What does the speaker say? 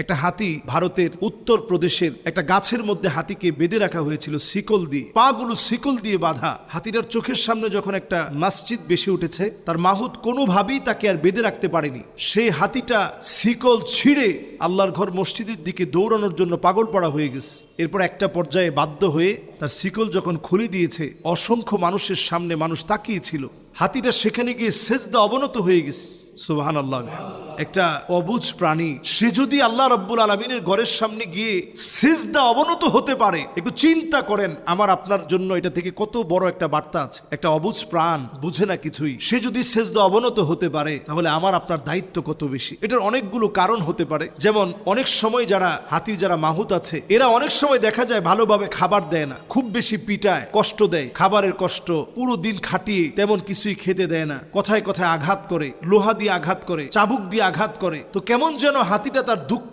একটা হাতি ভারতের উত্তর প্রদেশের একটা গাছের মধ্যে হাতিকে বেঁধে রাখা হয়েছিল শিকল দিয়ে, পাগুলো শিকল দিয়ে বাঁধা। হাতিটার চোখের সামনে যখন একটা মসজিদ বেশি উঠেছে, তার মাহুত কোনোভাবেই তাকে আর বেঁধে রাখতে পারেনি। সেই হাতিটা শিকল ছিঁড়ে আল্লাহর ঘর মসজিদের দিকে দৌড়ানোর জন্য পাগল পড়া হয়ে গেছে। এরপর একটা পর্যায়ে বাধ্য হয়ে তার শিকল যখন খুলে দিয়েছে, অসংখ্য মানুষের সামনে মানুষ তাকিয়েছিল, হাতিটা সেখানে গিয়ে সেজদা অবনত হয়ে গেছে। সুবহানাল্লাহ। একটা অবুঝ প্রাণী, সে যদি আল্লাহ রাব্বুল আলামিনের ঘরের সামনে গিয়ে সিজদা অবনত হতে পারে, একটু চিন্তা করেন আমার আপনার জন্য এটা থেকে কত বড় একটা বার্তা আছে। একটা অবুঝ প্রাণ, বুঝে না কিছুই, সে যদি সিজদা অবনত হতে পারে, তাহলে আমার আপনার দায়িত্ব কত বেশি। এটার অনেকগুলো কারণ হতে পারে। যেমন অনেক সময় হাতির যারা মাহুত আছে, এরা অনেক সময় দেখা যায় ভালোভাবে খাবার দেয় না, খুব বেশি পিটায়, কষ্ট দেয়, খাবারের কষ্ট, পুরো দিন খাটিয়ে তেমন কিছুই খেতে দেয় না, কথায় কথায় আঘাত করে, লোহা দিয়ে আঘাত করে, চাবুক দিয়ে আঘাত করে। তো কেমন যেন হাতিটা তার দুঃখ